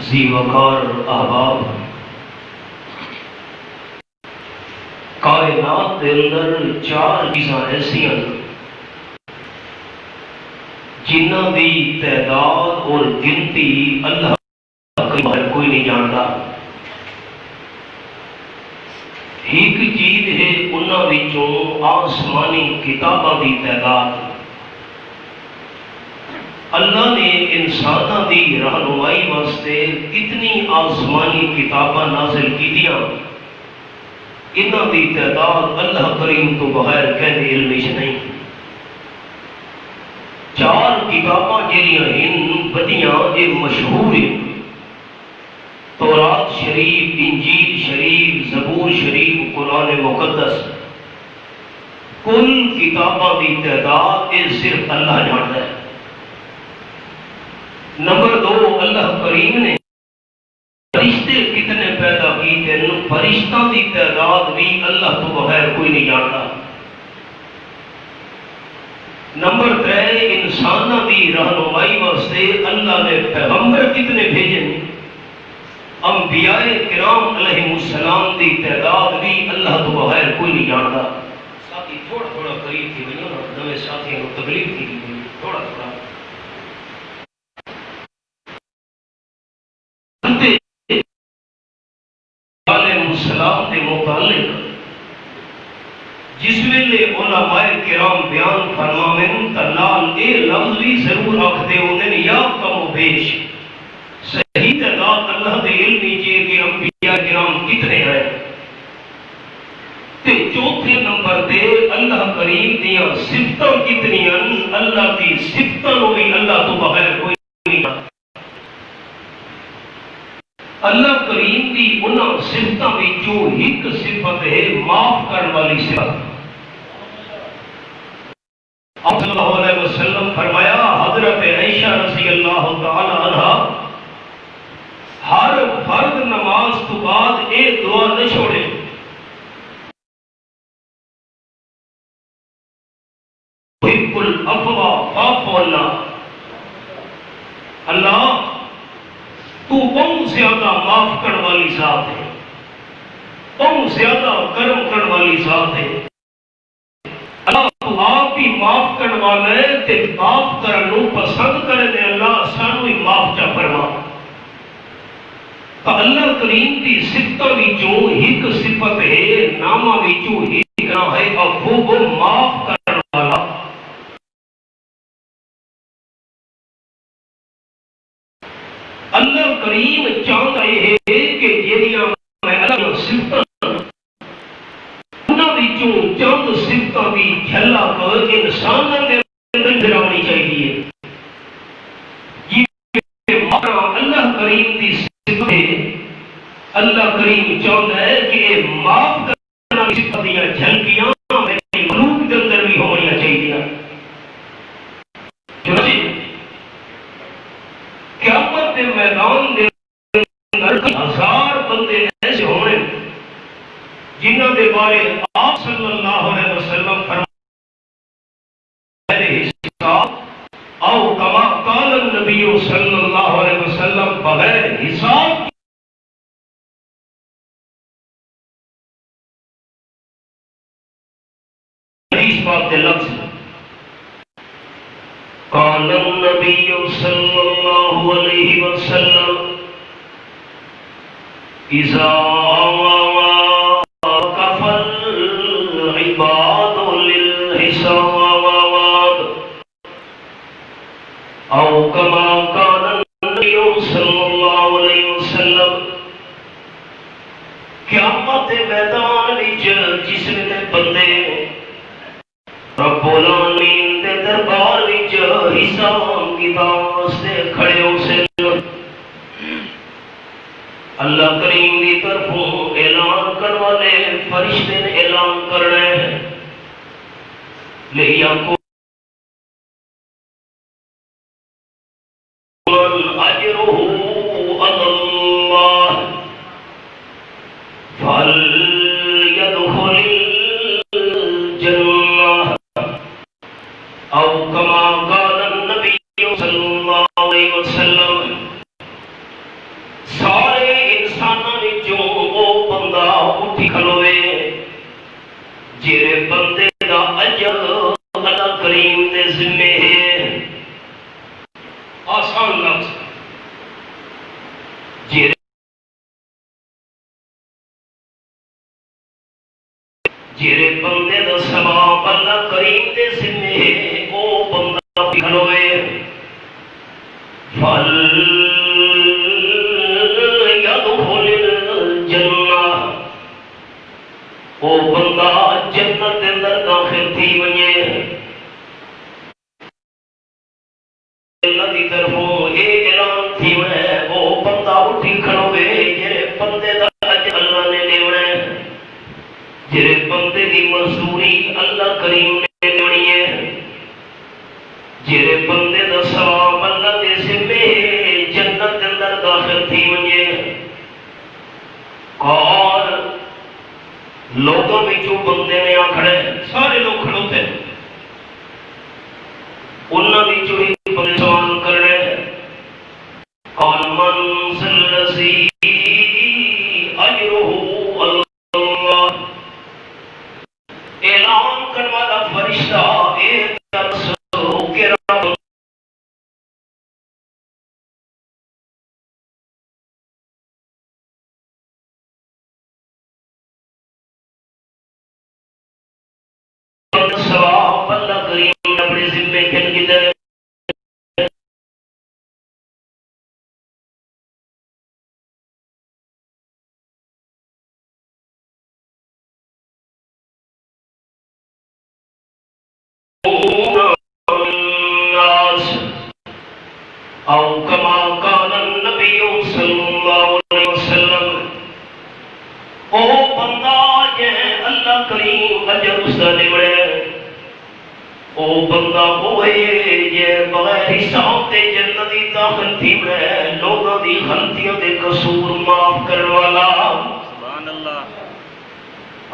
ذی وقار احباب، کائنات کے اندر چار چیزاں ایسا جنہ کی تعداد اور گنتی اللہ کوئی نہیں جانتا۔ ایک چیز ہے انہاں وچوں آسمانی کتاباں کی تعداد۔ اللہ نے انساناں دی رہنمائی واسطے کتنی آسمانی کتاباں نازل کیتیاں، انہاں دی تعداد اللہ کریم تو بغیر کہنے علم وچ نہیں۔ چار کتاباں جہاں ہیں بڑیاں یہ مشہور ہیں، تورات شریف، انجیل شریف، زبور شریف، قرآن مقدس۔ کل کتاباں کی تعداد یہ صرف اللہ جانتا ہے۔ نمبر دو، اللہ کریم نے فرشتے کتنے پیدا کیتے ہیں، فرشتوں کی تعداد بھی اللہ تو بغیر کوئی نہیں جانتا۔ نمبر تین، انسانوں کی رہنمائی واسطے اللہ نے پیغمبر کتنے بھیجے ہیں، انبیاء کرام علیہ السلام کی تعداد بھی اللہ تو بغیر کوئی نہیں جانتا۔ ساتھی تھوڑا تھوڑا قریب تھی بھائی نا، نئے ساتھیوں کو تکلیف تھی تھوڑا تھوڑا علیہ السلام کے متعلق جس ویلے علماء کرام بیان فرماویں تا نال اے لفظ بھی ضرور آکھدے ہوندے نے، یا کم و بیش صحیح تعداد اللہ دے علم وچ کہ انبیاء کرام کتنے ہیں۔ تے چوتھے نمبر تے اللہ کریم دیاں صفتاں کتنی ہیں، اللہ کی صفتاں نو بھی اللہ تو بغیر کوئی نہیں جانتا۔ اللہ کریم دی انہاں صفتاں وچوں ایک صفت ہے معاف کرنے والی صفت۔ آپ صلی اللہ علیہ وسلم فرمایا، حضرت عائشہ رضی اللہ تعالی عنہا ہر فرد نماز تو بعد ایک دعا نہ چھوڑے، حب العفو فاعف عنا، اللہ تو بہت زیادہ معاف کرنے والی ذات ہے، بہت زیادہ کرم کرنے والی ذات ہے۔ اللہ تو آپ ہی معاف کرنے والا ہے تے معاف کرنے پسند کرے تے اللہ سانو ہی معاف چا فرما۔ تو اللہ کریم کی صفتوں وچوں ایک صفت ہے، نامہ وچوں ایک نام ہے عفو، معاف کرنے والا۔ اللہ کریم چاہتا ہے کہ جہاں میں اللہ صفتاں انہاں وچوں چند صفتاں دی جھلک انساناں دے اندر آنی چاہیے۔ یہ اللہ کریم دی صفت ہے، اللہ کریم چاہتا ہے کہ معاف کرنا صفت دیاں جھلکیاں میرے مخلوق دے اندر بھی ہونی چاہیے۔ قیامت کے میدان دے اندر ہزار بندے ایسے ہونے جنہاں دے بارے آپ صلی اللہ علیہ وسلم فرماتے حساب او کما قال النبی صلی اللہ علیہ وسلم بغیر حساب حدیث پاک کے لفظ قال النبی صلی اللہ علیہ وسلم اذا وقف العباد للحساب او کما قال النبی صلی اللہ علیہ وسلم، قیامت میدان وچ جس نے بندے رب العالمین دے دربار وچ حساب کتاب سے کھڑے ہو سے اللہ کریم کی طرفوں اعلان کروانے فرشتے نے اعلان کرنا ہے، لیا کو اجرہ علی اللہ فلیدخل الجنہ او کما قال النبی صلی اللہ علیہ وسلم۔ جیرے بندے دا اجر اللہ کریم دے ذمے ہے. آسان لفظ. جیرے بندے دا ثواب اللہ کریم دے ذمے ہے او بندہ کھلوے فل یدخل الجنہ او بندہ جنت دے اندر داخل تھی ونجے. اللہ دی طرفوں اے اعلان تھی وے او بندہ اٹھی کھلوے جڑے بندے دا اجر اللہ نے دیونا ہے, جڑے بندے دی مزدوری اللہ کریم نے دینی ہے, جڑے بندے دا ثواب اللہ دے ذمے جنت دے اندر داخل تھی ونجے. اور لوگوں وچوں بندے نے آکھڑے سارے لوگ کھڑوتے انہاں وچوں ہی سوال کر رہے قال من الذی اجرہ اللہ. اعلان کرنے والا فرشتہ ایک دسو کہ رب ثواب اللہ کریم نے اپنے ذمے کن کی دے. او کما قال النبی صلی اللہ علیہ وسلم او بندہ جے اللہ کریم اجر اس دا دیوڑے او بندہ ہوئے جے بغیر حساب تے جنتی داخل تھی وڑے لوگاں دی غلطیاں دے قصور معاف کرنے والا. سبحان اللہ.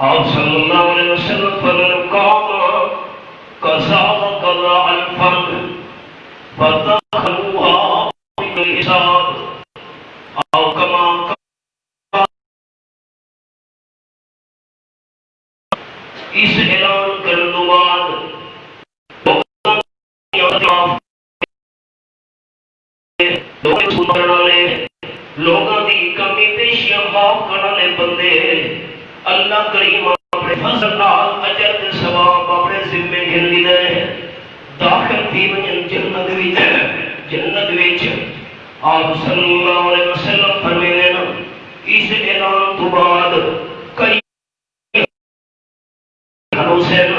آپ صلی اللہ علیہ وسلم فرمایا قام قضا قضا الفرد فتدخلوها بالحساب او کما اس اعلان کرنے کے بعد لوگوں کی کمی پیشیاں معاف کرنے والے بندے اللہ کریم اپنے فضل نال اجر تے ثواب اپنے ذمے گن لے داخل تھی ونجن جنت وچ. جنت وچ آپ صلی اللہ علیہ وسلم فرمانے نا اس اعلان تو بعد کئی حسین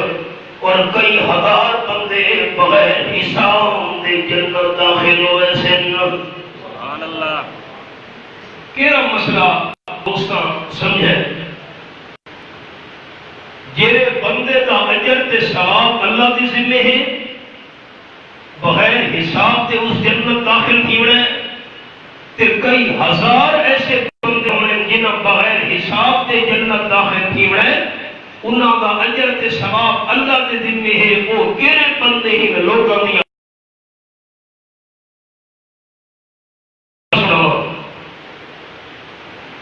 اور کئی ہزار بندے بغیر حساب دے جنت داخل ہوئے سن. سبحان اللہ. کیڑا مسئلہ دوستاں سمجھے جڑے بندے دا اجر تے ثواب اللہ دی ذمہ ہے بغیر حساب تے اس جنت داخل تھی وڑے تے کئی ہزار ایسے بندے ہونے جنہاں بغیر حساب تے جنت داخل تھی وڑے انہاں دا اجر تے ثواب اللہ دے ذمہ ہے. وہ کیڑے بندے ہی لوگاں دی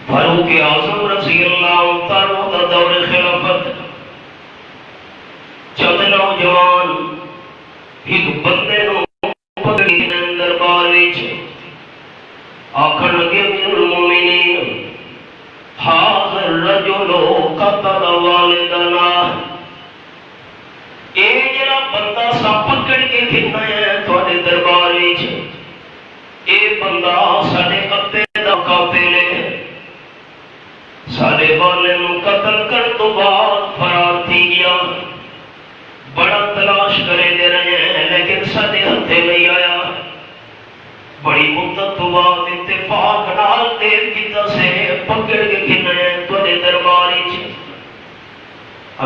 فاروق اعظم رضی اللہ تعالی عنہ دا دور خلافت چند نوجوان ایک بندے نو پکڑی دربار وچ آکھن لگے امیر المومنین حاضر رجل قتل والدنا. اے جڑا بندہ سا پکڑ کے کھنا ہے تواڈے دربار وچ اے بندہ ساڈے ابے دا قاتل ہے. ساڈے والے نو قتل کر تو بعد فرار تھی گیا. بڑا تلاش کرے دے رہے ہیں لیکن ساڈے ہتھے نہیں آیا. بڑی مدت تو بعد اتفاق نال دیر کیتا سے پکڑ کے کھنا ہے تواڈے دربار وچ.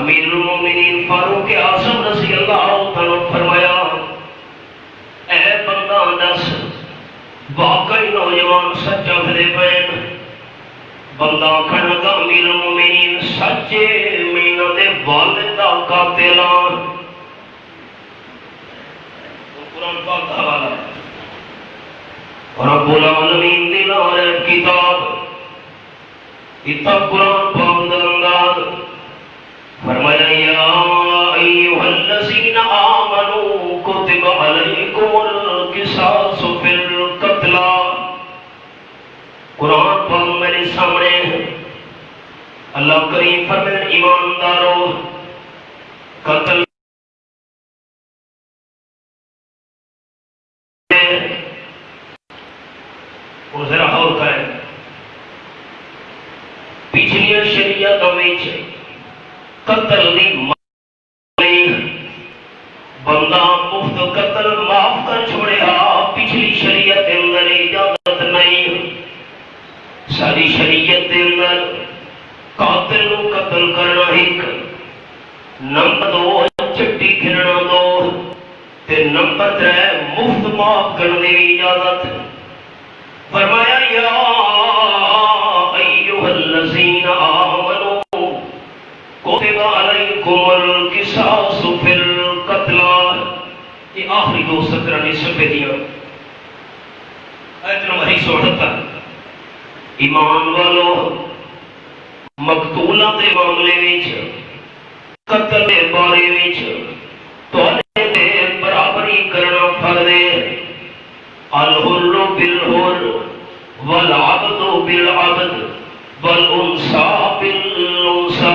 امیر المومنین فاروق اعظم رضی اللہ تعالی فرمایا اے بندہ دس واقعی نوجوان سچا پھرے پین. بندہ آکھن لگا امیر المومنین سچے مینہ دے والد دا قاتلان. قرآن پاک دا حوالہ ہے رب العالمین دی نازل کتاب اتنا قرآن پاک دا انداز فرمایا یا ایھا الذین آمنوا کتب علیکم القصاص فی القتلی. قرآن پاک میرے سامنے ہے. اللہ کریم فرمائے ایماندارو قتل اور ذرا اور کریں پچھلی شریعت وچ قتل دی بندہ مفت قتل معاف کر چھوڑیا. پچھلی شریعت دے اندر اجازت نہیں. ساری شریعت دے اندر قاتل نو قتل کرنا ایک، نمبر 2 چٹی کھڑنا 2 تے نمبر 3 مفت معاف کرنے کی اجازت. فرمایا یا ایھا الذین آمنوا کتب علیکم القصاص فی القتلی. یہ آخری 2 سطر نے صفحے دیا ایت نمبر 178. ایمان والو مقتولاں دے معاملے وچ قتل دے بارے وچ تواڈے تے برابری کرنا فرض ہے. الحر بالحر والعبد بالعبد والانثى بالانثى.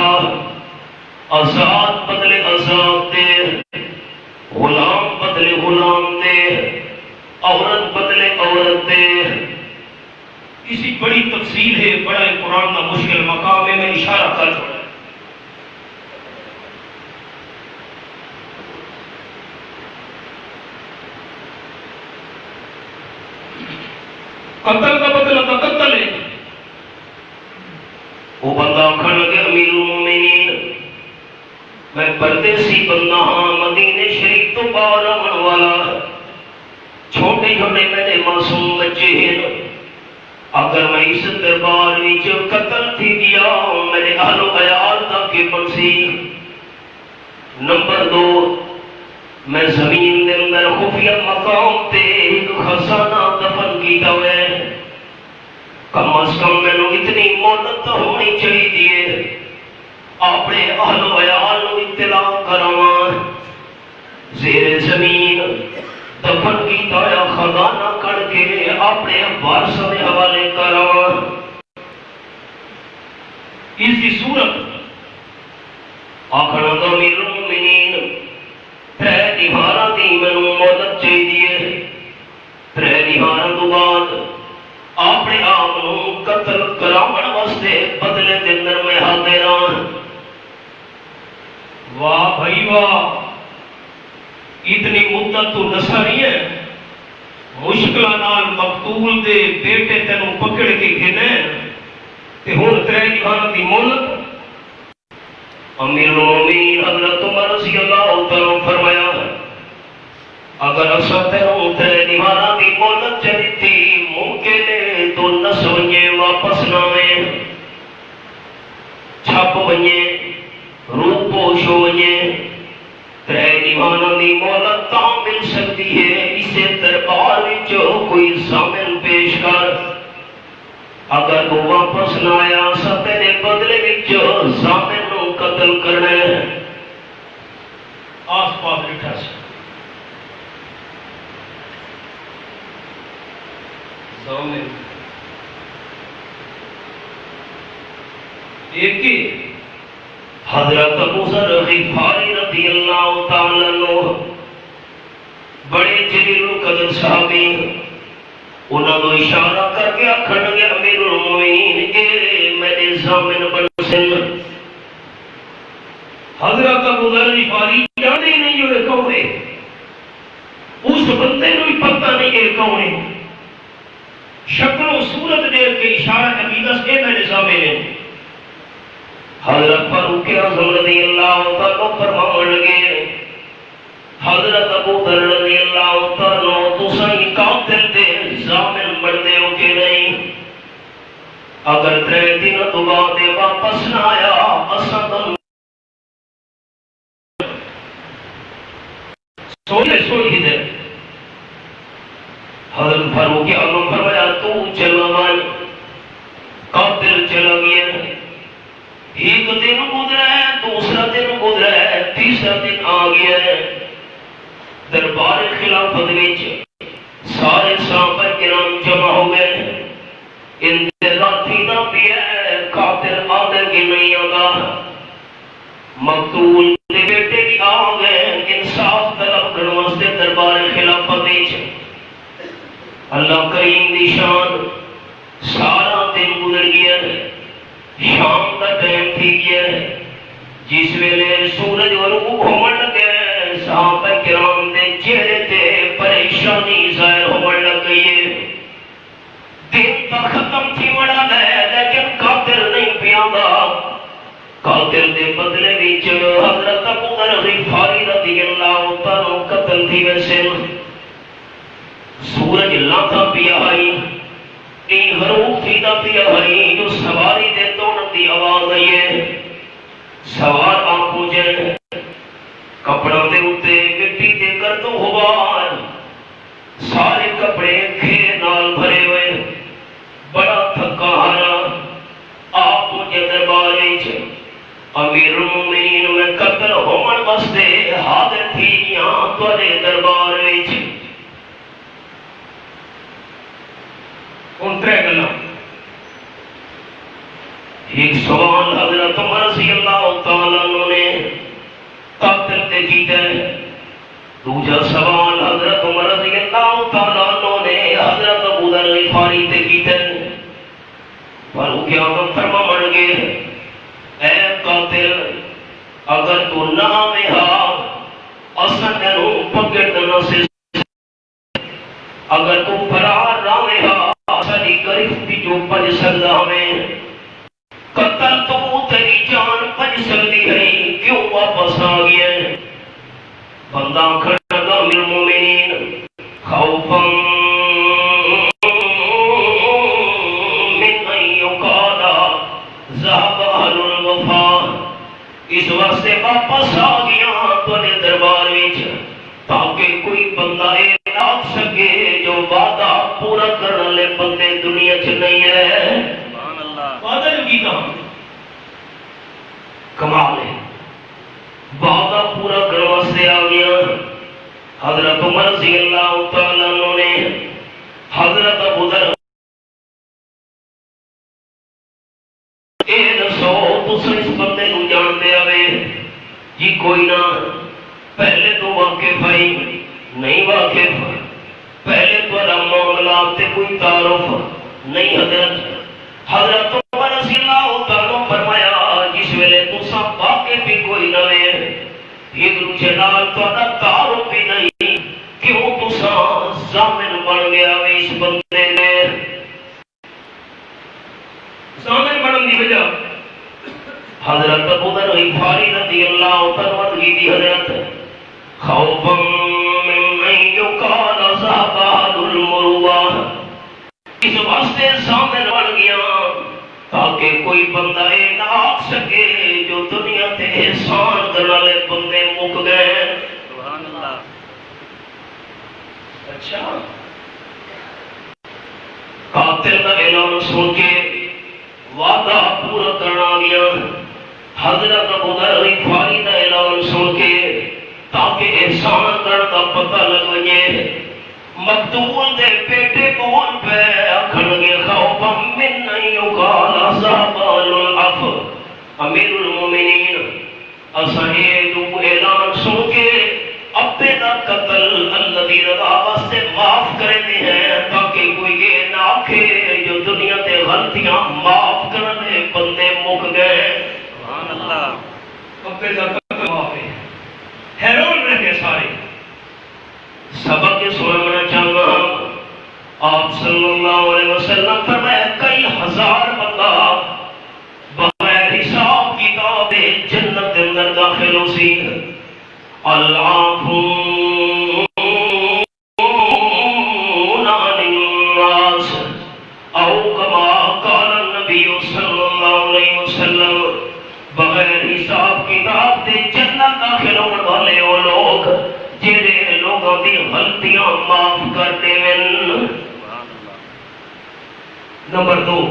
آزاد بدلے آزاد دے، غلام بدلے غلام دے، عورت بدلے عورت دے. اسی بڑی تفصیل ہے، بڑا قرآن کا مشکل مقام ہے، میں اشارہ کر چھوڑا. قتل کا بدلہ کا قتل ہے. وہ بندہ کھڑ گیا امیر المومنین میں پردیسی بندہ ہاں، مدینے شریف تو باہر آنے والا. چھوٹے چھوٹے میرے معصوم بچے ہیں. اگر میں اس دربار وچ قتل تھی گیا میرے اہل و عیال تک کے منسی. نمبر 2 میں زمین دے اندر خفیہ مقام تے ایک خزانہ دفن کیتا ہوا ہے. کم از کم میں اتنی مہلت ہونی چاہیے اپنے اہل و عیال نو اطلاع کراواں. زیر زمین دفن کیتا ہوا خزانہ کڑ کے اپنے وارثاں دے حوالے کراواں. اس کی صورت آخر امیر المومنین 3 دیہاراں دی مینوں مہلت چاہیے. 3 دیہاراں تو بعد اپنے آپ نو قتل کراون واسطے بدلے دے اندر میں حاضر ہاں. واہ بھائی واہ، اتنی مدت تو نسا نہیں ہے. مشکلاں نال مقتول دے بیٹے تینوں پکڑ کے گھنے تے ہن 3 دیہاراں دی مہلت. امیر المومنین حضرت عمر رضی اللہ تعالی فرمایا اگر اساں تینوں 3 دیہاراں دی مہلت چلتی ممکن ہے تو نس ونجے واپس نہ آئے، چھپ ونجے، روح پوش ہو ونجے. 3 دیہاراں دی مہلت تاں مل سکتی ہے اسے دربار وچ کوئی ضامن پیش کر. اگر تو واپس نہ آیا سا تیرے بدلے وچ ضامن نو قتل کرنا ہے. آس پاس بیٹھا سی ضامن ایک ہی حضرت ابو ذر غفاری رضی اللہ تعالی عنہ بڑے جلیل القدر صحابی. انہوں نے اشارہ کر کے آخر گیا امیر المومنین اے میرے ضامن بن سن. حضرت ابو ذر غفاری جانے نہیں ہوئے کون ہے، اس بندے کو بھی پتہ نہیں ہے کون ہے. شکل و صورت دیکھ کے اشارہ عقیدہ سے میرے ضامن ہے. حضرت فاروق اعظم رضی اللہ تعالیٰ فرمان لگے حضرت ابو ذر رضی اللہ تعالیٰ تساں قاتل دے ضامن بنتے ہو کہ نہیں؟ اگر 3 دن تو بعد واپس نہ آیا اساں تم سوئی دے. حضرت فاروق اعظم فرمایا تو چلا مان. قاتل چلا گیا. ایک دن گزرا ہے، دوسرا دن گزرا ہے، تیسرا دن آ گیا ہے۔ دربار خلافت وچ سارے صحابہ کرام جمع ہو گئے، انتظار تھیدا پیا ہے، قاتل آدھے کی نہیں آتا، مقتول دے بیٹے بھی آ گئے انصاف طلب کرنے واسطے دربار خلافت وچ۔ اللہ کریم دی شان، سارا دن گزر گیا ہے، شام کا ٹائم تھی گیا ہے، جس ویلے سورج غروب ہون لگے صحابہ کرام دے چہرے تے پریشانی ظاہر ہون لگ گئی ہے۔ دن تو ختم تھی وڑا ہے لیکن قاتل نہیں پیاندا۔ قاتل دے بدلے وچ حضرت ابو ذر غفاری رضی اللہ تعالی قتل تھی ویسے سورج لاتا پیا ہے، غروب تھیدا پیا ہے، جو سواری دے دوڑن دی آواز آئی ہے، سوار آپ پوجے کپڑوں دے اتے مٹی تے گرد و غبار، سارے کپڑے کھیر نال بھرے ہوئے، بڑا تھکا ہارا آپ مجھے دربار وچ امیر المومنین میں قتل ہومن واسطے حاضر تھی یہاں تواڈے دربار وچ۔ ان ترے گلاں، ایک سوال حضرت عمر رضی اللہ تعالیٰ عنہ نے قاتل تے کیتا ہے، دوجا سوال حضرت عمر رضی اللہ تعالیٰ عنہ نے حضرت ابو ذر غفاری تے کیتا ہے۔ پر وہ کیا فرما بن گئے، اے قاتل اگر تو نہ میں ہاں اساں تینوں پکڑ دینا سے، اگر تو فرار نہ میں ہاں ساری گرفتی جو پج سکدا ہمیں، قتل تو تیری جان پج سکتی ہے، کیوں واپس آ گیا؟ بندہ کھڑا گا من المومنین خوفا من ان یقال ذهب اهل الوفا، اس واسطے واپس آ گیا تواڈے دربار وچ تاکہ کوئی بندہ یہ آکھ سکے جو وعدہ پورا کرنے والے بندے دنیا چ نہیں ہے۔ وعدہ جو کیتا کمال ہے، وعدہ پورا کرنے واسطے آ گیا۔ حضرت عمر رضی اللہ تعالیٰ عنہ نے حضرت ابو ذر اے دسو تساں اس بندے نوں جانتے آوے؟ جی کوئی نہ، پہلے تو واقف ہے نہیں واقف، پہلے تو معاملات تے کوئی تعارف نہیں حضرت۔ حضرت عمر رضی اللہ تعالیٰ فرمایا جس ویلے تساں واقف بھی کوئی نہ وے، ایک دوسرے نال تہاڈا تعارف بھی نہیں، کیوں تساں ضامن بن گیا وے اس بندے نے؟ ضامن بنن دی وجہ حضرت ابو ذر غفاری رضی اللہ تعالیٰ عنہ دی حضرت خوفا من ان یقال ذهب اهل المروہ، اس واسطے ضامن بن گیا تاکہ کوئی بندہ یہ نہ آکھ سکے جو دنیا تے احسان کرنے والے بندے مک گئے۔ سبحان اللہ۔ اچھا، قاتل کا اعلان سن کے وعدہ پورا کرنا گیا، حضرت ابو ذر غفاری کا اعلان سن کے تاکہ احسان کرنے کا پتہ لگ جائے، مقتول دے بیٹے بول پہ آکھن گے خوفا من ان یقال ذهب اهل العفو، امیر المومنین اساں اعلان سن کے اپنے دا قتل اللہ دی رضا واسطے معاف کرتے ہیں تاکہ کوئی یہ نہ آکھے جو دنیا تے غلطیاں معاف کرنے بندے مک گئے۔ سبحان اللہ۔ اپنے دا قتل معاف ہے، حیران رہ گئے سارے۔ سبق سننا چاہتا ہوں، آپ صلی اللہ علیہ وسلم فرمایا کئی ہزار بندہ بغیر حساب کتاب جنت کے اندر داخل ہو سی۔ العافون عن الناس او کما قال النبی صلی اللہ علیہ وسلم، بغیر حساب کتاب دے جنت داخل ہونے والے وہ لوگ جڑے لوگوں دی غلطیاں معاف کر دے۔ نمبر 2،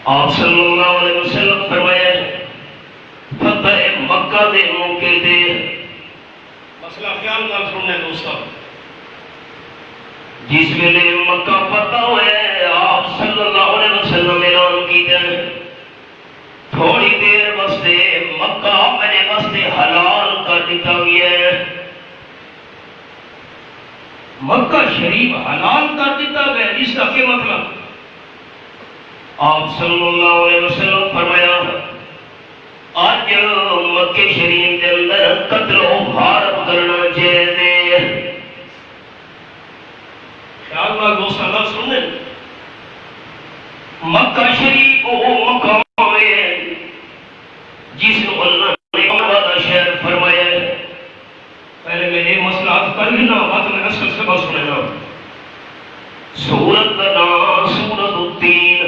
آپ صلی اللہ علیہ وسلم فرمایا فتح مکہ دے موقع دے مسئلہ خیال نال سننے دوستو، جس ویلے مکہ فتح ہوئے آپ صلی اللہ علیہ وسلم اعلان کیتے ہیں تھوڑی دیر واسطے مکہ میرے واسطے حلال کر دیتا گیا ہے، مکہ شریف حلال کر دیتا گیا، اس کا کیا مطلب؟ آپ صلی اللہ علیہ وسلم فرمایا آج مکہ شریف کے اندر قتل و غارت کرنا چاہیے۔ خیال نال دوست اللہ سننے، مکہ شریف وہ مقام ہے جس کو اللہ نے والا شہر فرمایا ہے۔ پہلے میں یہ مسئلہ کر لینا، بعد میں اصل سے بات سننا۔ سورت کا نام سورت التین،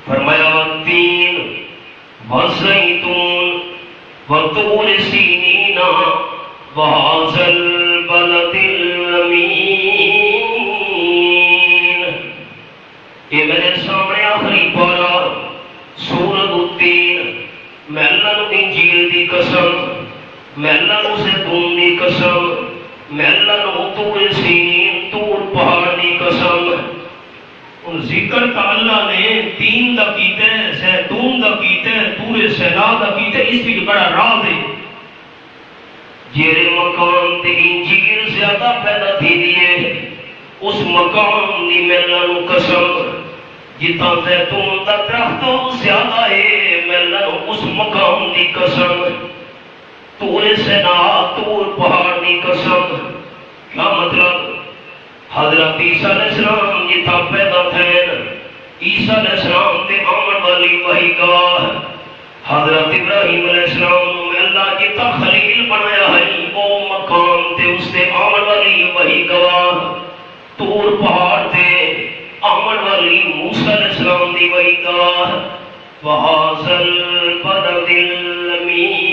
فرمایا والتین والزیتون وطور سینین وہذا البلد الامین۔ یہ میرے سامنے آخری پارا سورت التین، میں اللہ نو انجیل دی قسم، میں اللہ نو زیتون دی قسم، میں اللہ نو طور سینین طور پہاڑ دی قسم۔ ان ذکر کا اللہ نے تین دا کیتے ہیں، زیتون دا کیتے ہیں، طور سینا دا کیتے ہیں، اس بھی بڑا راز ہے۔ جیرے مقام تے انجیل زیادہ پیدا تھی دیئے اس مقام دی میں اللہ نو قسم، جتا زیتون دا درخت زیادہ ہے میں اللہ نو اس مقام دی قسم، طور سینا طور پہاڑ دی قسم۔ کیا مطلب؟ حضرت عیسیٰ علیہ السلام جتا پیدا تھے، عیسیٰ علیہ السلام تے آمن والی وہی گواہ، حضرت ابراہیم علیہ السلام میں اللہ جتا خلیل بنایا ہے وہ مقام تے اس تے آمن والی وہی گواہ، طور پہاڑ تے آمن والی موسیٰ علیہ السلام دی وہی گواہ، وَهَذَا الْبَلَدِ الْأَمِينَ۔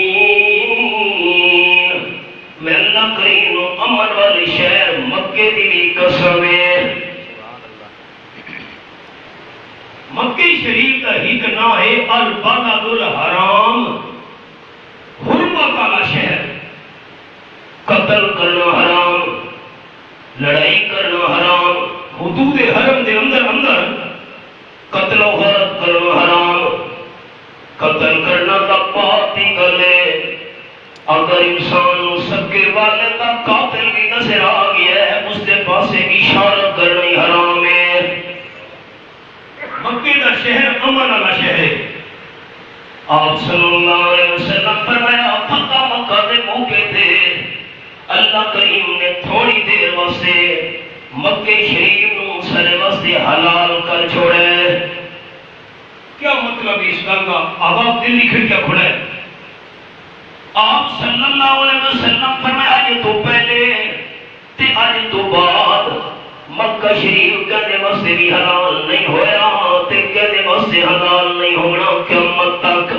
میں اللہ کریم امن والی شہر مکے دی بھی قسم ہے۔ مکہ شریف کا ہی نا ہے البلد الحرام، حرمت والا شہر، قتل کرنا حرام، لڑائی کرنا حرام، حدود حرم دے اندر اندر قتل و غارت کرنا حرام۔ قتل کرنا کا بات ہی گلے، اگر انسان سکے والے کا قاتل بھی نظر آ گیا ہے اس کے پاسے اشارت کرنی حرام ہے۔ مکہ کا شہر امن والا شہر ہے۔ آپ صلی اللہ علیہ وسلم فرمایا فتح مکہ دے موقع تھے اللہ کریم نے تھوڑی دیر واسطے مکہ شریف نو سارے واسطے حلال کر چھوڑے۔ کیا مطلب اس گل کا؟ آپ دل لکھ کیا کھڑا ہے؟ آپ صلی اللہ علیہ وسلم فرمایا آج تو پہلے تے آج تو بعد مکہ شریف کہنے واسطے بھی حلال نہیں ہویا تے کہنے واسطے حلال نہیں ہونا قیامت تک۔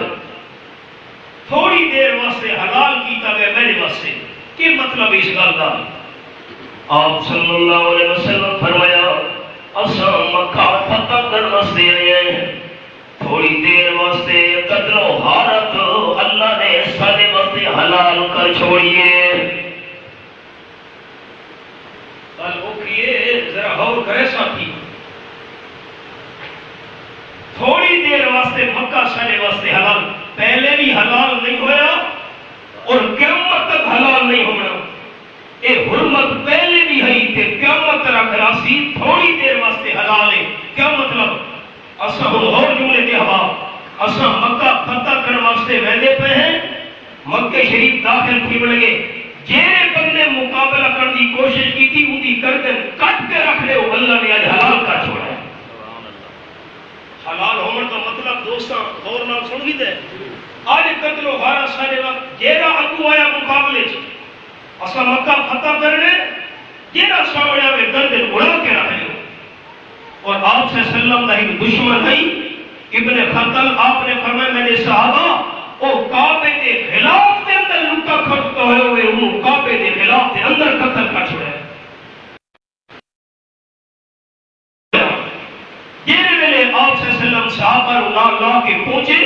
تھوڑی دیر واسطے حلال کیتا گیا میرے واسطے، کیا مطلب اس گل کا؟ آپ صلی اللہ علیہ وسلم فرمایا اساں مکہ فتح کرنے واسطے آئے ہیں، تھوڑی دیر واسطے قتل و غارت اللہ نے سارے واسطے حلال کر چھوڑیے۔ کل اٹھئے ذرا غور کرے ساتھی، تھوڑی دیر واسطے مکہ سارے واسطے حلال، پہلے بھی حلال نہیں ہویا اور قیامت تک حلال نہیں ہونا۔ اے حرمت پہلے بھی ہے تے قیامت تک راسی تھوڑی دیر واسطے حلال ہے۔ کیا مطلب؟ اساں اور جملے دے ہوا اساں مکہ فتح کرنے واسطے ویندے پے ہیں، مکہ شریف داخل تھی لگے جیڑے بندے مقابلہ کرنے کی کوشش کی تھی اودی گردن کٹ کے رکھ لے اللہ نے آج حلال کر چھوڑا ہے۔ حلال ہونے کا مطلب دوستاں غور نال سن گئے آج قتل و غارت سارے وقت جیڑا اگو آیا مقابلے چ اساں مکہ فتح کرنے جیڑا سامنے میں گردن اڑا کے رکھ لے۔ اور آپ سے سلم دا ایک دشمن ہے ابن خطل، آپ نے فرمایا میرے صحابہ او کعبے کے خلاف دے اندر لکا کھڑتا ہوئے انہوں کعبے کے خلاف دے اندر قتل کر چھوڑا ہے۔ جیرے ویلے آپ سے سلم صحابہ کے پہنچے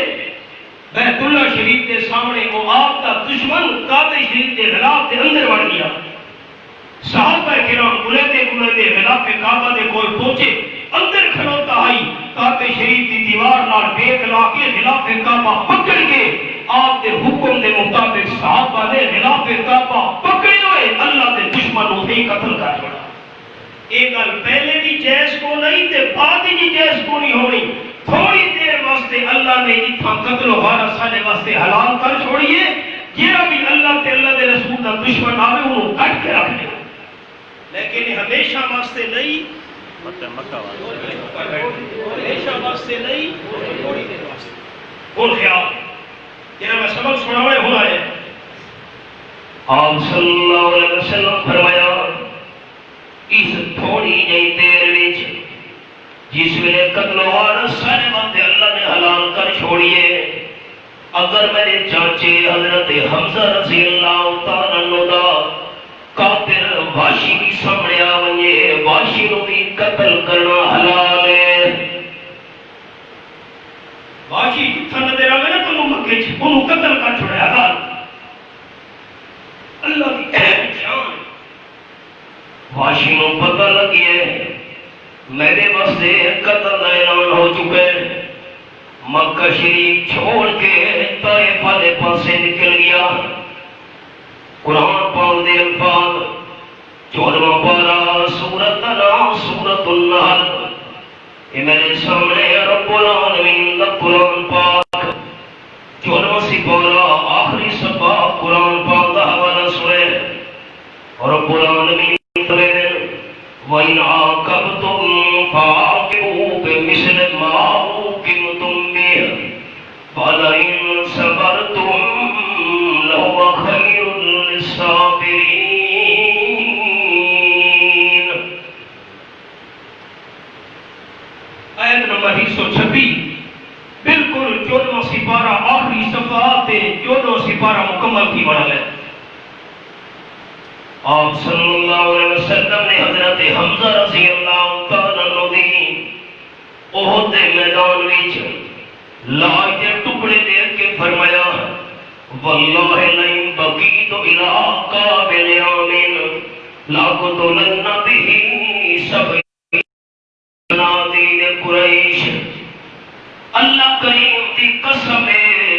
بیت اللہ شریف کے سامنے، وہ آپ کا دشمن کعبے شریف کے غلاف کے اندر بڑھ گیا. صحابہ کرام بلندے غلاف کعبہ دے کول پہنچے، اندر کھلوتا آئی کعبے شریف کی دیوار نال بیک لا کے غلاف کعبہ پکڑ کے آپ کے حکم دے مطابق صحابہ نے غلاف کعبہ پکڑے ہوئے اللہ کے دشمن کو ہی قتل کر چھوڑا. یہ گل پہلے بھی جائز کو نہیں تے بعد بھی جائز کو نہیں ہونی. تھوڑی دیر واسطے اللہ نے اتنا قتل و غارت سارے واسطے حلال کر چھوڑیے. جہاں بھی اللہ تے اللہ دے رسول کا دشمن آوے انہوں کٹ کے رکھ دیا، لیکن ہمیشہ واسطے نہیں، ہمیشہ واسطے نہیں، تھوڑی دیر واسطے. اور خیال جنہاں میں سبق سناوے ہوا ہے، آپ صلی اللہ علیہ وسلم فرمایا اس تھوڑی جئی دیر وچ جس ویلے قتل و غارت سارے واسطے اللہ نے حلال کر چھوڑیے، اگر میرے چاچے حضرت حمزہ رضی اللہ تعالیٰ عنہ دا کافر واشی بھی سامنے آ ونجے، واشی نو بھی قتل کرنا حلال ہے. واشی جتھا نظر آوے نا تو مکے چ انہوں قتل کر چھوڑے حلال. اللہ کی اہم شان. واشی نو پتہ لگے میرے واسطے قتل کا اعلان ہو چکا ہے، مکہ شریف چھوڑ کے طائف والے پاسے نکل گیا. قرآن پاک دے الفاظ 14واں پارہ سورۃ النحل سورۃ النحل، یہ میرے سامنے رب العالمین کا قرآن پاک 14واں سپارہ آخری صفحہ قرآن پاک کا حوالہ سنے. رب العالمین وَإِنْ عَاقَبْتُمْ فَعَاقِبُوا بِمِثْلِ مَا عُوقِبْتُمْ بِهِ وَلَئِنْ صَبَرْتُمْ لَهُوَ خَيْرٌ لِلصَّابِرِينَ. آیت نمبر 126 بالکل 14واں سپارہ آخری صفحہ تے 14واں سپارہ مکمل کی بنا ہے. آپ صلی اللہ علیہ وسلم نے حضرت حمزہ رضی اللہ تعالیٰ عنہ دی احد دے میدان وچ لاج دے ٹکڑے دے کے فرمایا واللہ لئن بقیت الی قابل آمین لاقتلن بہ سبعین دین قریش. اللہ کریم دی قسم ہے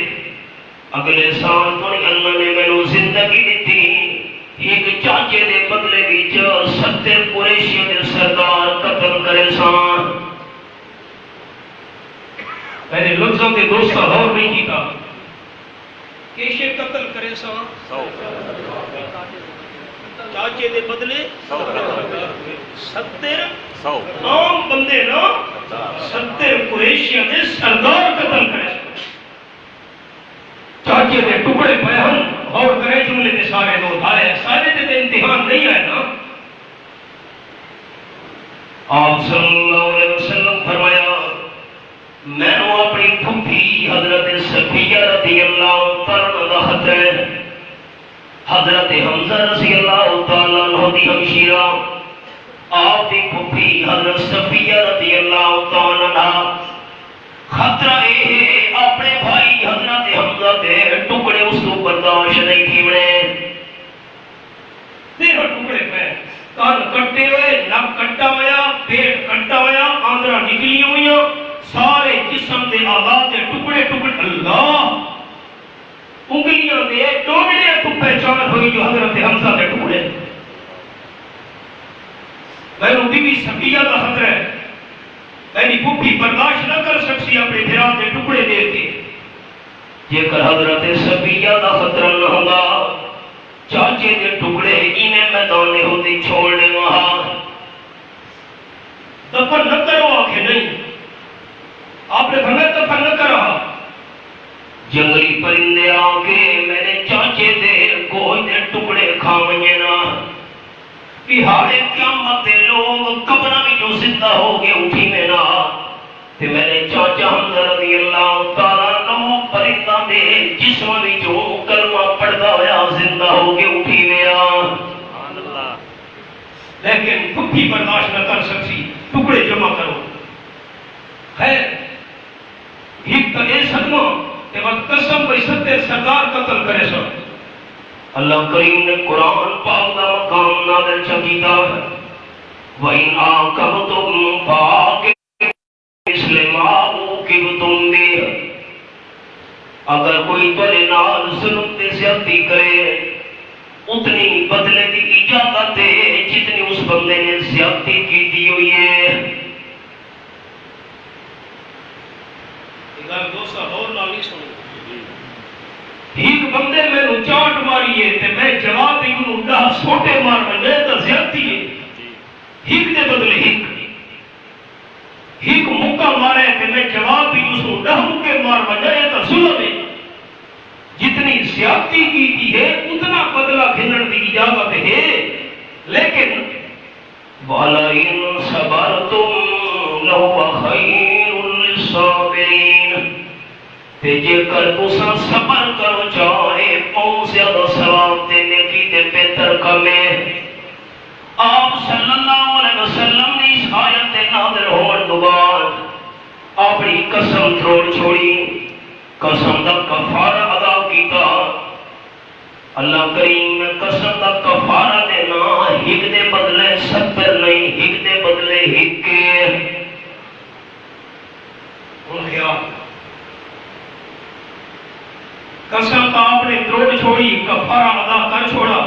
اگلے سال تو اللہ نے مینوں زندگی دیتی، ایک چاچے دے بدلے وچ 70 قریشیوں دے سردار قتل کرے سان. میں نے لفظوں کے دوست کا غور نہیں کیتا، کیسے قتل کرے سان؟ چاچے دے بدلے 70 عام بندے نا 70 قریشیوں دے سردار قتل کرے سان. چاچے دے ٹکڑے پے ہن اور کرے جملے کے سارے لوگ آئے، سارے تے امتحان نہیں آئے نا. آپ صلی اللہ علیہ وسلم فرمایا میں نے اپنی پھپھی حضرت صفیہ رضی اللہ تعالیٰ عنہ خط ہے، حضرت حمزہ رضی اللہ تعالیٰ عنہ دی ہمشیرہ آپ کی پھپھی حضرت صفیہ رضی اللہ تعالیٰ عنہ خطرہ ہے اپنے بھائی حضرت حمزہ کے ٹکڑے اس کو برداشت نہیں تھی بڑے. 13 ٹکڑے پہ کان کٹے ہوئے، نک کٹا ہوا، پیٹ کٹا ہوا، آندرا نکلی ہوئی، سارے جسم دے آزاد دے ٹکڑے ٹکڑے. اللہ انگلیاں دے ٹوٹڑے تو پہچان ہوئی جو حضرت حمزہ کے ٹکڑے. میں بی بی صفیہ کا خطرہ ہے، میری پھپھی برداشت نہ کر سکسی اپنے بھرا کے ٹکڑے دے کے. جے کر حضرت صفیہ کا خطرہ نہ ہوگا چاچے دے ٹکڑے انہیں میدان ہوتی چھوڑنے وہاں دفن نہ کرو. آنکھیں نہیں، آپ نے فرمایا دفن نہ کرا. جنگلی پرندے آ کے میرے چاچے دے کوئی دے ٹکڑے کھاویں نا کہ ہارے قیامت دے لوگ قبرہ میں جو زندہ ہو گئے اٹھی میں نا تے میرے چاچا حمزہ رضی اللہ تعالیٰ عنہ پرندہ دے جسم میں جو کلمہ پڑھدا ہویا زندہ ہو کے اٹھی میں آ. لیکن پھپھی برداشت نہ کر سکسی ٹکڑے جمع کرو. خیر ایک ٹھیک تو اے صدمہ کہ وقت قسم بھئی ستر سرکار قتل کرے سو اللہ کریم نے قرآن پاک دا مقام نازل چکیتا ہے وَإِنْ عَاقَبْتُمْ فَعَاقِبُوا مِثْلَ مَا عُوقِبْتُمْ بِهِ اگر کوئی تولے نال ظلم تے زیادتی کرے اتنی بدلے دی اجازت ہے جتنی اس بندے نے زیادتی کی دی ہوئی ہے. ایک بندے میں نو چاٹ ماری ہے تے میں جواب دی انہوں ڈاہ سوٹے مار میں تو زیادتی ہے. ایک دے بدلے ایک موقع مارے تے میں جواب دی انہوں ڈاہ مکے مار میں تو ظلم ہے. جتنی زیادتی کی تھی ہے اتنا بدلہ گھنن دی اجازت ہے لیکن وَلَئِن صَبَرْتُمْ لَهُوَ خَيْرٌ لِلصَّابِرِينَ تے جے کر تساں صبر کرو چاہے پاؤں زیادہ ثواب تے نیکی تے بہتر کمے. آپ صلی اللہ علیہ وسلم نے اس آیت نازل ہونے کے بعد اپنی قسم توڑ چھوڑی قسم دا کفارہ ادا کیتا. اللہ کریم میں قسم دا کفارہ دینا ہک دے بدلے 70 نہیں ہک دے بدلے ہک کے قسم کا آپ نے توڑ چھوڑی کفارہ ادا کر چھوڑا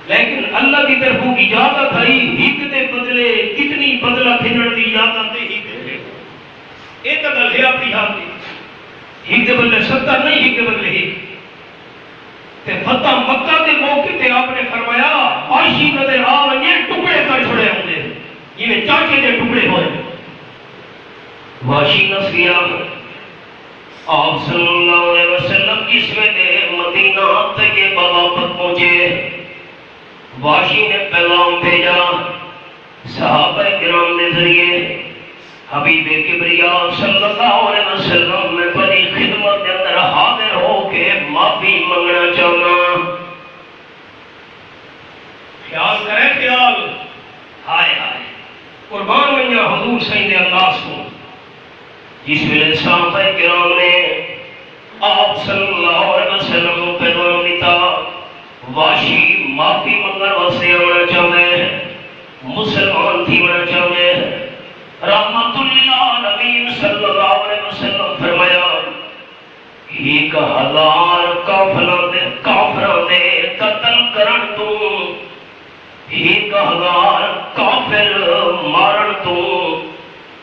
لیکن اللہ کی طرف اجازت آئی ہک دے بدلے کتنی بدلہ پھرن دی اجازت دے ہک دے ایک گل ہے اپنی ہاتھ دی ایک دے بدلے 70 نہیں ایک دے بدلے ایک تے فتح مکہ کے موقع تے آپ نے فرمایا عاشی نظر آ یہ ٹکڑے کر چھوڑے ہوں گے یہ چاچے کے ٹکڑے ہوئے واشی نسیا آپ صلی اللہ علیہ وسلم جس ویلے مدینہ طیبہ واپس پہنچے واشی نے پیغام بھیجا صحابہ کرام کے ذریعے حبیب کبریا صلی اللہ علیہ وسلم میں بڑی خدمت کے اندر حاضر ہو کے معافی منگنا چاہنا. خیال کرے خیال ہائے ہائے قربان منیا حضور سید اللہ سو جس ویلے صحابہ کرام نے آپ صلی اللہ علیہ وسلم کو پیغام دیتا واشی معافی منگن واسطے آنا چاہے مسلمان تھی ہونا چاہے رحمت للعالمین صلی اللہ علیہ وسلم فرمایا 1000 کافراں دے قتل کرن تو 1000 کافر مارن تو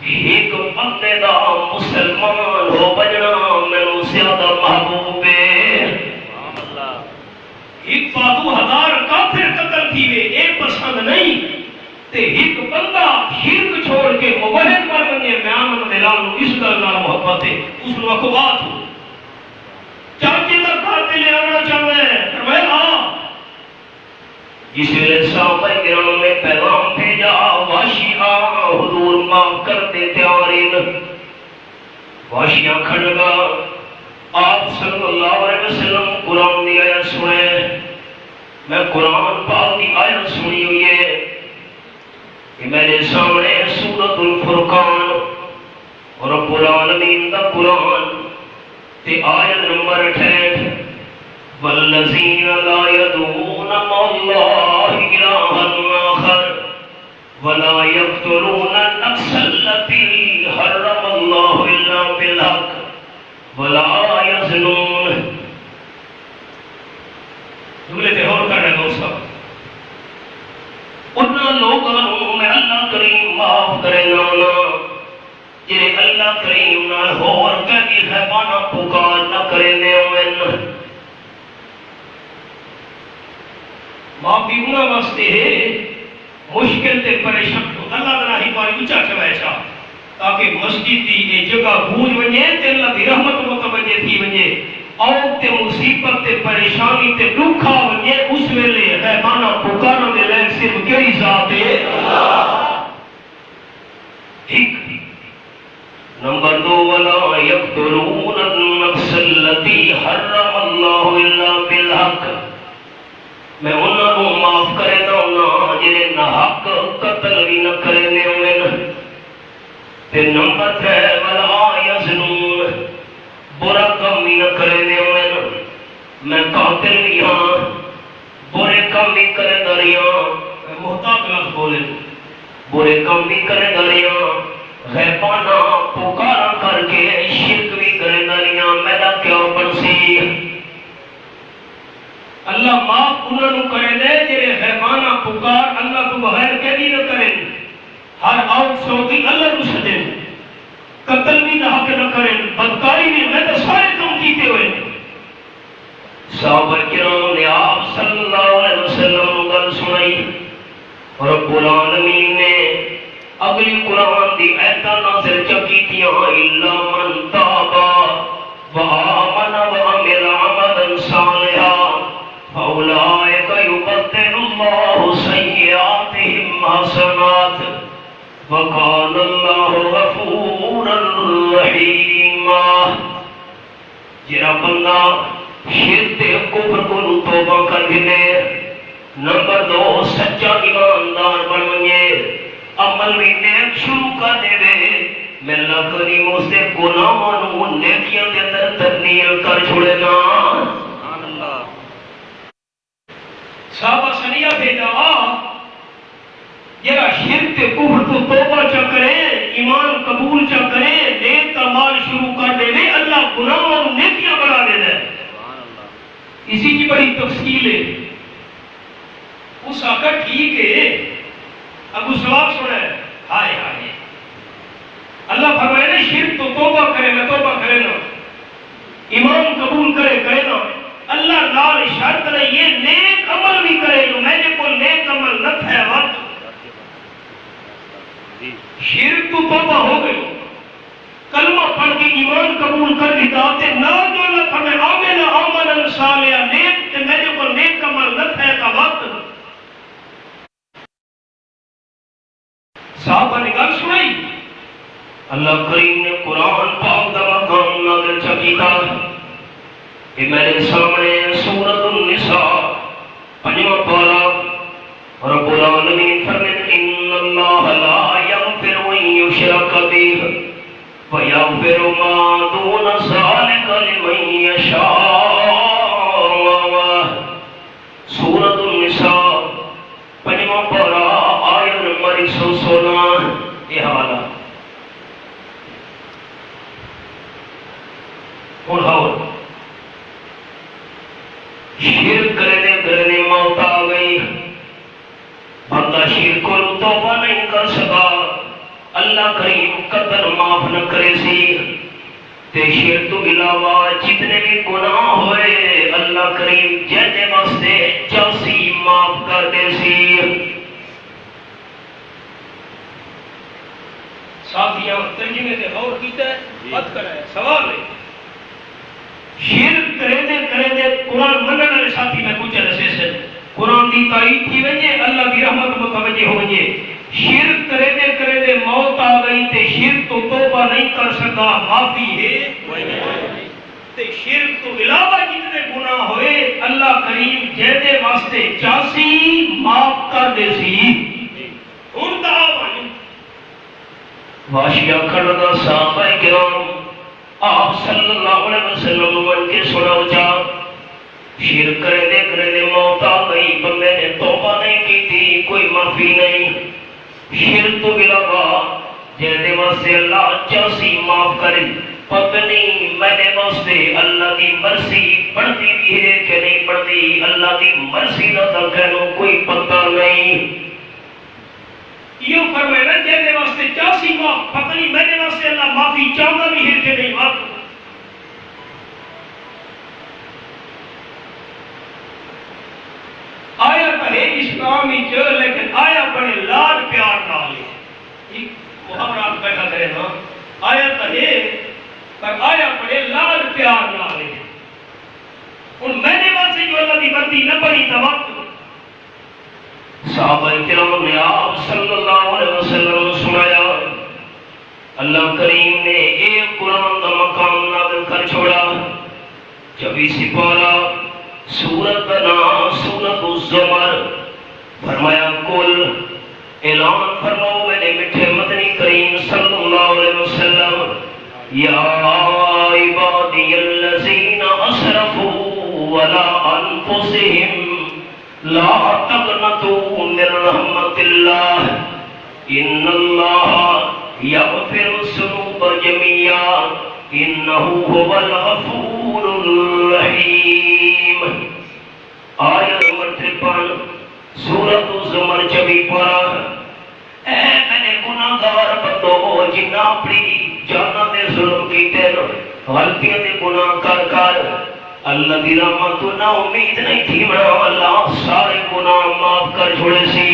ایک بندے دا مسلمان ہو بجنا مینوں زیادہ محبوب ہے. ایک 1000 کافر قتل کیے ایک پسند نہیں تے ایک بندہ شرک چھوڑ کے موحد پر بنے میامن دلال اس گل نال محبت ہے اس کو اخوات ہو چاچے کا قاتل لے آنا چاہے فرمایا ہاں جس ویلے صحابہ کرام نے پیغام بھیجا واشی حضور معاف کرتے تیارین واشیاں کھڑگا آپ صلی اللہ علیہ وسلم قرآن دی آیت سنے میں قرآن پاک کی آیت سنی ہوئی ہے کہ میرے سامنے سورۃ الفرقان اور رب العالمین دا قرآن تے آیت نمبر 68 والذین لا يدعون مع اللہ الہا آخر ولا يقتلون النفس التي حرم اللہ الا بالحق ولا يزنون. جملے تے اور کرنے دوستو انہاں لوگوں میں اللہ کریم معاف کرے نا جے اللہ کریم نال ہور کدی خیبانہ پکار نہ کرے نے ہوئن معافی انہاں واسطے ہے مشکل تے پریشان اللہ تعالی ہی پاری اونچا چوائے چا تاکہ مسجد دی یہ جگہ گونج ونجے تے اللہ دی رحمت متوجہ تھی ونجے اور تے مصیبت تے پریشانی تے دکھا ونجے اس ویلے خیبانہ پکاروں دے لائق صرف کئی ذات ہے ٹھیک. نمبر 2 ولا يقتلون النفس التي حرم الله الا بالحق میں انہاں کو معاف کرے دا جڑے نہ حق قتل بھی نہ کرے نے تے نمبر 3 ولا برا کام بھی نہ کرے دے میں قاتل بھی ہاں، برے کام بھی کرے دریاں، میں محتاط لفظ بولے برے کام بھی کرے دریاں، غیبانہ پکارا کر کے شرک بھی کرے دریاں، میرا کیا بنسی؟ اللہ معاف انہوں نے کرے دے جنہیں غیبانہ پکار اللہ تو بغیر کے بھی نہ کریں، ہر آؤٹ سوتی اللہ کو سجے، قتل بھی نہ حق نہ کریں، بدکاری بھی، میں تو سارے کام کیتے ہوئے۔ صحابہ کرام نے آپ صلی اللہ علیہ وسلم گل سنائی، رب العالمین نے اگلی قرآن دی ایتاں نازل کیتیاں، الا من تاب وآمن وعمل عملا صالحا فاولئک یبدل اللہ سیئاتہم حسنات وکان اللہ غفورا رحیما۔ جڑا بندہ شرک تے کفر کو توبہ کر دے، نمبر 2 سچا ایماندار بن گئے، عمل بھی نیک شروع کر دے، میں اللہ کریم اس سے گناہاں نو نیکیاں دے اندر تبدیل کر چھوڑے گا۔ سبحان اللہ۔ صحابہ سنیا بھیجا جڑا شرک تے کفر تو توبہ چا کرے، ایمان قبول چا کرے، نیک اعمال شروع کر دے، اللہ گناہاں نو نیکیاں بنا دے دے۔ اسی کی بڑی تفصیل ہے۔ اس آقا ٹھیک ہے، ابو سواب سنا ہے، ہائے ہائے اللہ فرمائے نا شرک تو توبہ کرے، میں توبہ کرے نا، ایمان قبول کرے نا، اللہ نال شرط نے یہ نیک عمل بھی کرے جو میں نے کو نیک عمل نہ ہے وقت شرک تو توبہ ہو گئی، کلمہ پڑھ کے ایمان قبول کر دیتا تے نہ جو اللہ فرمائے عامل عملا صالحا، نیک تے میں نے کو نیک عمل نہ ہے کا وقت۔ صحابہ نے گل سنائی، اللہ کریم نے قرآن پاک دا مقام نازل کیتا، کہ میرے سامنے سورۃ النساء 5واں پارہ، رب العالمین فرمائے ان اللہ لا یغفر ان یشرک بہ ویغفر ما دون ذلک لمن یشاء۔ سورۃ النساء 5واں پارہ آیت نمبر 116، یہ حوالہ اور شرک کرنے موت آ گئی، بندہ شرک کو توبہ نہیں کر سکا، اللہ کریم قدر معاف نہ کرے سی، تے شرک تو علاوہ جتنے بھی گناہ ہوئے اللہ کریم جیتے واسطے 84 معاف کر دے سی۔ ساتھیاں ترجمے سے غور کیتا ہے، مت کرے سوال ہے، شرک کرے قرآن منن والے ساتھی میں پوچھا رسے سے قرآن دی تائید کی وجہ اللہ کی رحمت متوجہ ہو گئی، شرک کرے موت آ گئی تے شرک تو توبہ نہیں کر سکا، معافی ہے تے شرک تو علاوہ جتنے گناہ ہوئے اللہ کریم جیدے واسطے 84 معاف کر دے سی۔ ان دا واشیہ کھڑا صحابہ کرام آپ صلی اللہ علیہ وسلم من کے سنا جا، شرک کرے موت آ گئی، بندے نے توبہ نہیں کی تھی، کوئی معافی نہیں، شرک تو علاوہ جیدے واسطے اللہ 84 معاف کرے، پتہ نہیں میرے واسطے اللہ کی مرضی بڑھتی بھی ہے کہ نہیں بڑھتی، اللہ کی مرضی کا تو کہنو کوئی پتہ نہیں۔ یہ فرمائے نا جیدے واسطے 84 معاف، پتہ نہیں میرے واسطے اللہ معافی چاہتا بھی ہے کہ نہیں معاف۔ آیا کہے اسلامی چل لیکن آیا بڑے لاڈ پیار نالے، محمد بیٹھا کرے نا، آیا کہے پر آیا بڑے لاڈ پیار نالے، ان میں نے واسطے جو اللہ کی مرضی نہ پڑی تھا وقت۔ صحابہ کرام نے آپ صلی اللہ علیہ وسلم سنایا، اللہ کریم نے ایک قرآن کا مقام نازل کر چھوڑا، 24 پارہ سورت کا نام سورت الزمر، فرمایا کل اعلان فرماؤ میرے میٹھے مدنی کریم صلی اللہ علیہ وسلم، یا عباد عبادی الذین اسرفوا علی انفسهم لا تقنطوا من رحمت اللہ ان اللہ یغفر الذنوب جميعا انہ هو الغفور الرحیم۔ آیت نمبر 53 سورۃ الزمر چبی پارا۔ اے میرے گناہگار بندو جنہ اپنی جاناں دے ظلم کیتے غلطیاں دے گناہ کر کر اللہ دی رحمت نہ امید نہیں تھی، اللہ سارے گناہ معاف کر چھوڑے سی۔